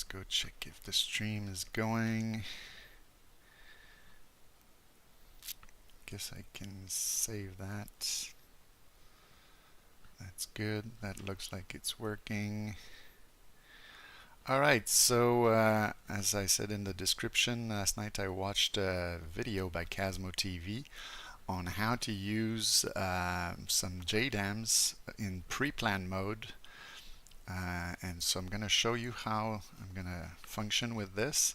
Let's go check if the stream is going. Guess I can save that. That's good. That looks like it's working. Alright, so as I said in the description, last night I watched a video by CasmoTV on how to use some JDAMs in pre-plan mode. And so I'm going to show you how I'm going to function with this.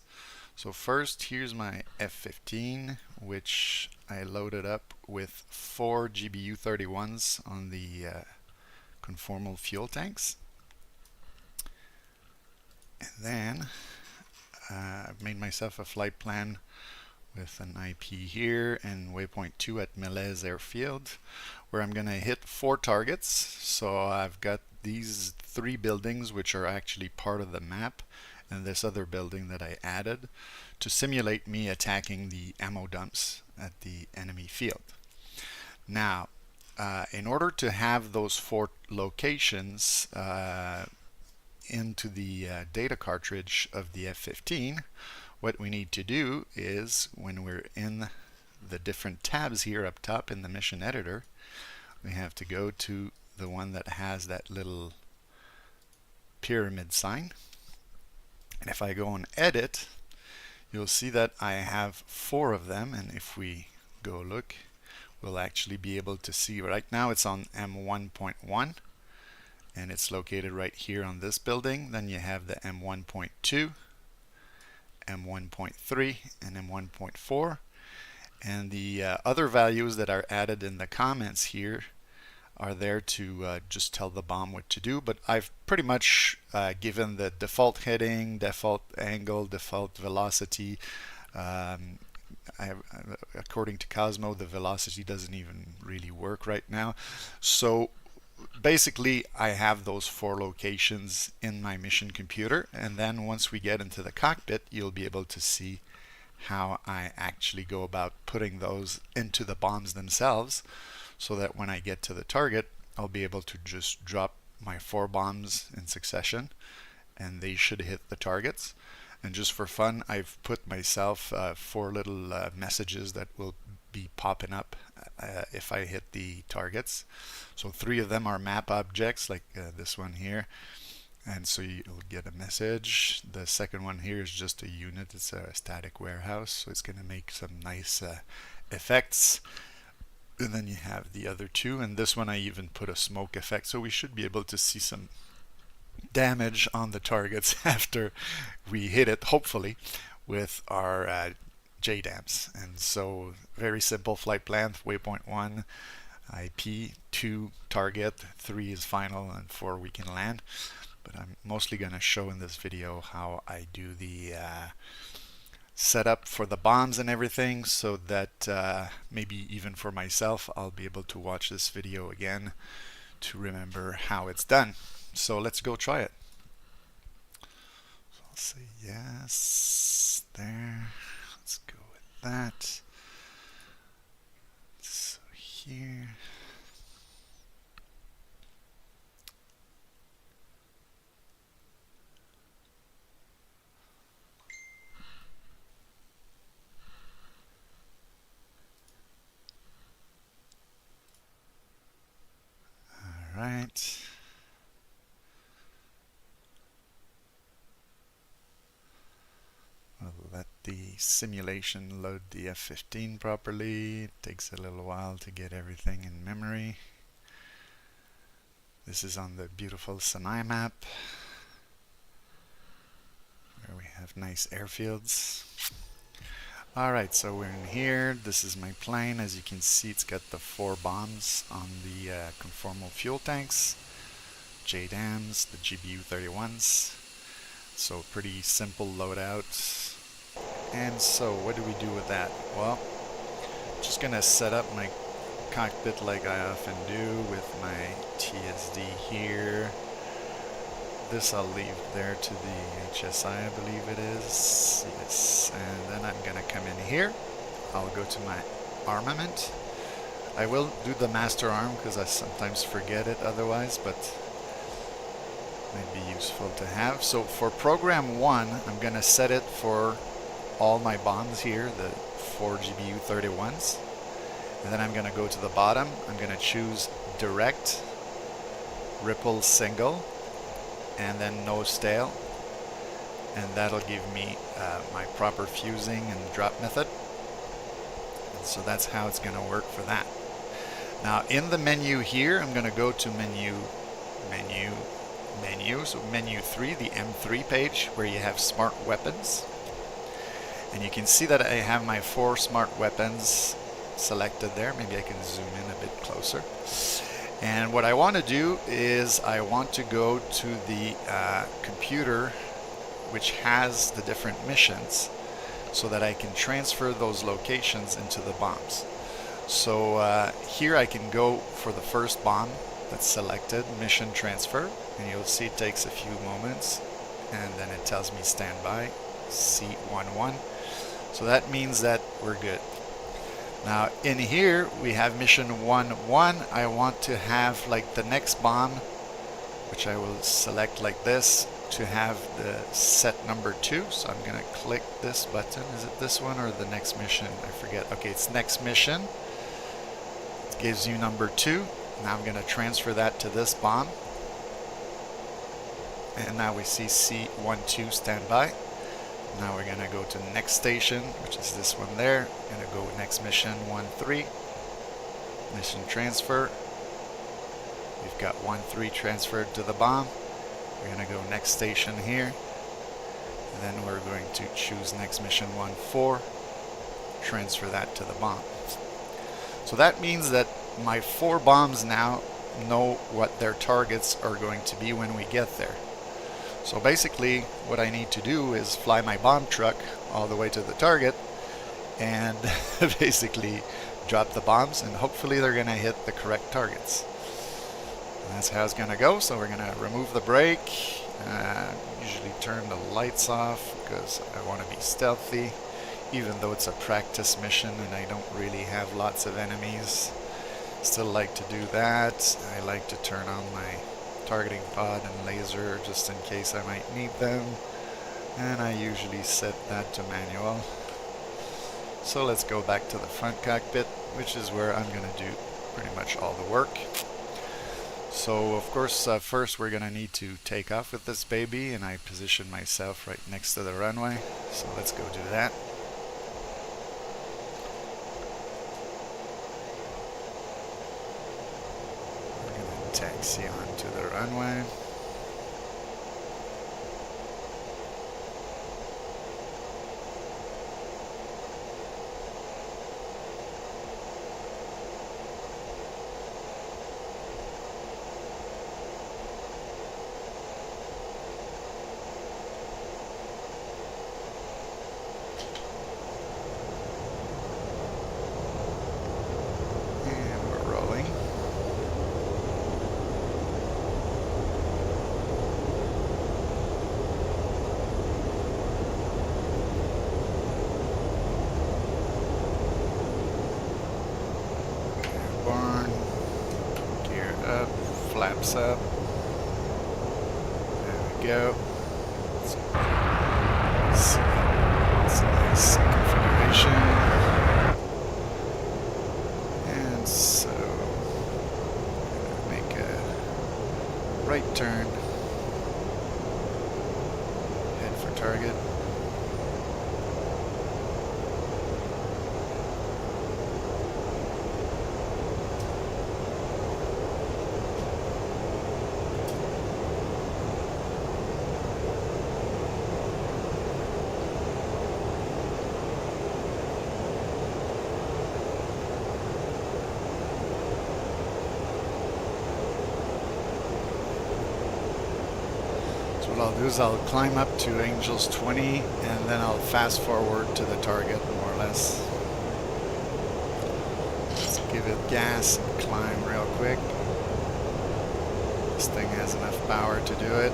So first, here's my F-15, which I loaded up with 4 GBU-31s on the conformal fuel tanks. And then I've made myself a flight plan with an IP here and waypoint 2 at Melez Airfield, where I'm going to hit 4 targets. So I've got these 3 buildings which are actually part of the map, and this other building that I added to simulate me attacking the ammo dumps at the enemy field. Now, in order to have those 4 locations into the data cartridge of the F-15, what we need to do is, when we're in the different tabs here up top in the mission editor, we have to go to the one that has that little pyramid sign. And if I go and edit, you'll see that I have 4 of them, and if we go look, we'll actually be able to see. Right now it's on M1.1, and it's located right here on this building. Then you have the M1.2, M1.3, and M1.4, and the other values that are added in the comments here are there to just tell the bomb what to do, but I've pretty much given the default heading, default angle, default velocity. According to Cosmo, the velocity doesn't even really work right now. So basically I have those 4 locations in my mission computer, and then once we get into the cockpit, you'll be able to see how I actually go about putting those into the bombs themselves, so that when I get to the target, I'll be able to just drop my 4 bombs in succession and they should hit the targets. And just for fun, I've put myself 4 little messages that will be popping up if I hit the targets. So 3 of them are map objects, like this one here, and so you'll get a message. The second one here is just a unit. It's a static warehouse, so it's going to make some nice effects. And then you have the other 2, and this one I even put a smoke effect, so we should be able to see some damage on the targets after we hit it, hopefully, with our JDAMs. And so very simple flight plan: waypoint 1, IP, 2 target, 3 is final, and 4 we can land. But I'm mostly going to show in this video how I do the setup for the bombs and everything, so that maybe even for myself I'll be able to watch this video again to remember how it's done. So let's go try it. So I'll say yes there. Let's go with that. So here. Right. We'll let the simulation load the F-15 properly. It takes a little while to get everything in memory. This is on the beautiful Sinai map, where we have nice airfields. Alright, so we're in here. This is my plane. As you can see, it's got the 4 bombs on the conformal fuel tanks, JDAMs, the GBU-31s. So pretty simple loadout. And so what do we do with that? Well, just gonna set up my cockpit like I often do with my TSD here. This I'll leave there to the HSI, I believe it is. Yes, and then I'm gonna come in here. I'll go to my armament. I will do the master arm because I sometimes forget it otherwise, but might be useful to have. So for program 1, I'm going to set it for all my bombs here, the 4 GBU31s. And then I'm going to go to the bottom. I'm going to choose direct, ripple single, and then no stale. And that'll give me my proper fusing and drop method. And so that's how it's going to work for that. Now in the menu here, I'm going to go to menu, so menu 3, the M3 page, where you have smart weapons. And you can see that I have my 4 smart weapons selected there. Maybe I can zoom in a bit closer. And what I want to do is I want to go to the computer which has the different missions so that I can transfer those locations into the bombs. So here I can go for the first bomb that's selected, mission transfer, and you'll see it takes a few moments, and then it tells me standby, C11. So that means that we're good. Now in here we have mission 1-1. I want to have like the next bomb, which I will select like this, to have the set number 2. So I'm going to click this button. Is it this one or the next mission? I forget. Okay, it's next mission. It gives you number 2. Now I'm going to transfer that to this bomb. And now we see C12 standby. Now we're going to go to next station, which is this one there. We're going to go next mission 1-3. Mission transfer. We've got 1-3 transferred to the bomb. We're going to go next station here, and then we're going to choose next mission 1-4, transfer that to the bomb. So that means that my 4 bombs now know what their targets are going to be when we get there. So basically what I need to do is fly my bomb truck all the way to the target and basically drop the bombs, and hopefully they're going to hit the correct targets. That's how it's going to go. So we're going to remove the brake, usually turn the lights off because I want to be stealthy, even though it's a practice mission and I don't really have lots of enemies. Still like to do that. I like to turn on my targeting pod and laser just in case I might need them, and I usually set that to manual. So let's go back to the front cockpit, which is where I'm going to do pretty much all the work. So of course first we're going to need to take off with this baby, and I position myself right next to the runway. So let's go do that. We're going to taxi onto the runway. Flaps up. There we go. It's a nice configuration. And so make a right turn. Head for target. What I'll do is I'll climb up to Angels 20 and then I'll fast forward to the target more or less. Let's give it gas and climb real quick. This thing has enough power to do it.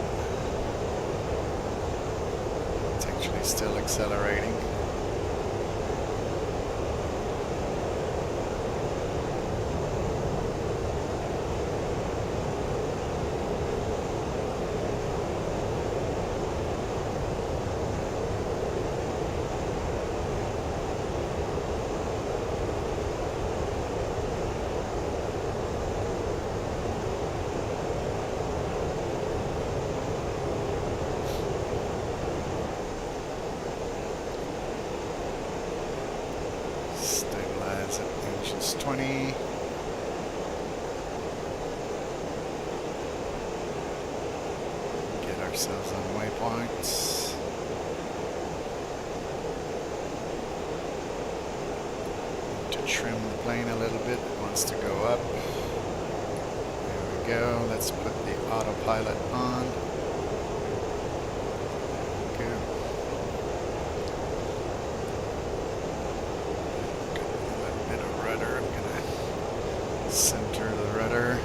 It's actually still accelerating. Distance 20. Get ourselves on waypoints. To trim the plane a little bit. It wants to go up. There we go. Let's put the autopilot on. Good. A little bit of rudder. I'm gonna center the rudder.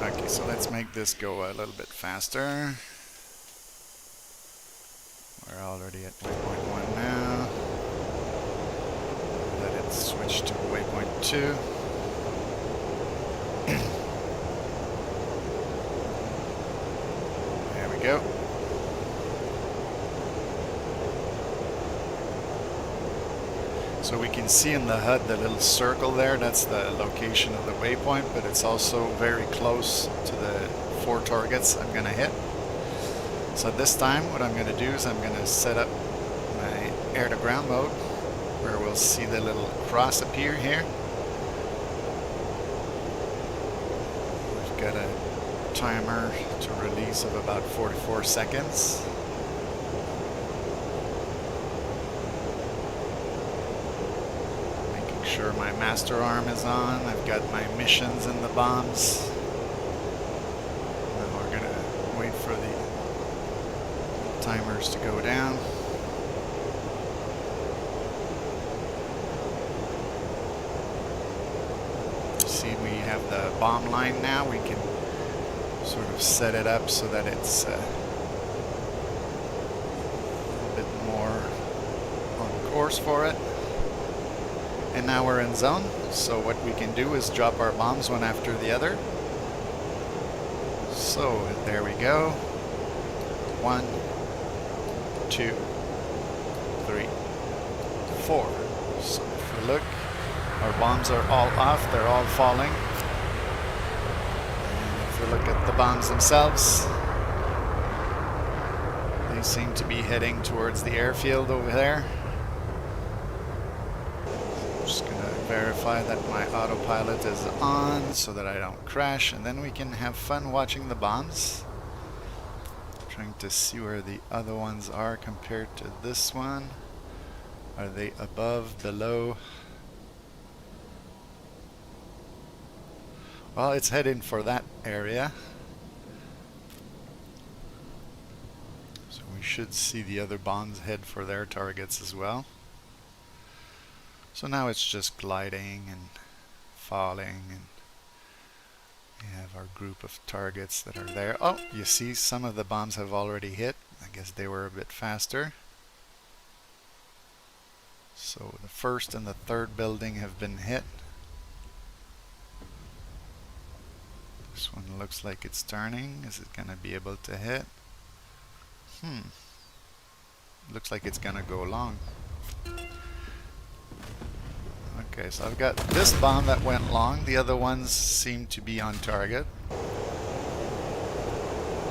Okay, so let's make this go a little bit faster. We're already at waypoint 1 now. Let it switch to waypoint 2. There we go. So we can see in the HUD the little circle there, that's the location of the waypoint, but it's also very close to the 4 targets I'm going to hit. So this time what I'm going to do is I'm going to set up my air-to-ground mode, where we'll see the little cross appear here. We've got a timer to release of about 44 seconds. Sure my master arm is on. I've got my missions and the bombs. Now we're gonna wait for the timers to go down. See, we have the bomb line now. We can sort of set it up so that it's a bit more on course for it. And now we're in zone, so what we can do is drop our bombs one after the other. So there we go. 1, 2, 3, 4. So if we look, our bombs are all off, they're all falling. And if we look at the bombs themselves, they seem to be heading towards the airfield over there. Just gonna verify that my autopilot is on so that I don't crash, and then we can have fun watching the bombs. Trying to see where the other ones are compared to this one. Are they above, below? Well, it's heading for that area. So we should see the other bombs head for their targets as well. So now it's just gliding and falling, and we have our group of targets that are there. Oh, you see some of the bombs have already hit. I guess they were a bit faster. So the first and the third building have been hit. This one looks like it's turning. Is it going to be able to hit? Looks like it's going to go long. Okay, so I've got this bomb that went long. The other ones seem to be on target.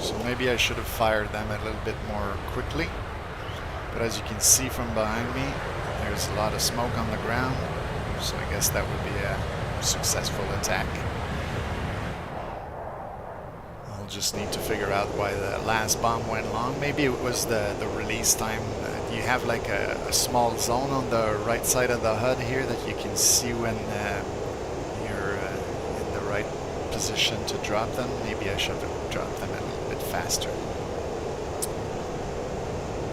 So maybe I should have fired them a little bit more quickly. But as you can see from behind me, there's a lot of smoke on the ground. So I guess that would be a successful attack. I'll just need to figure out why the last bomb went long. Maybe it was the release time. You have like a small zone on the right side of the HUD here that you can see when you're in the right position to drop them. Maybe I should have dropped them a little bit faster.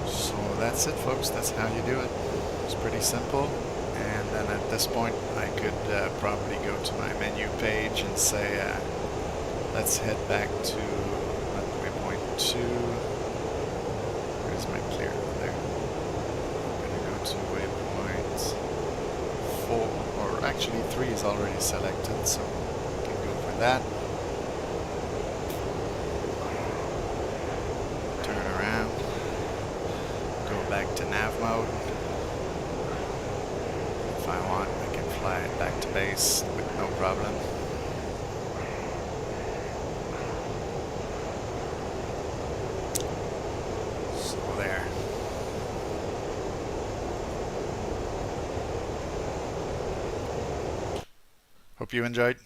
So that's it, folks. That's how you do it. It's pretty simple. And then at this point I could probably go to my menu page and say let's head back to waypoint 2. Where's my clear? There. I'm going to go to waypoint 4, or actually 3 is already selected, so we can go for that. Turn around. Go back to nav mode. If I want, I can fly it back to base with no problem. Hope you enjoyed.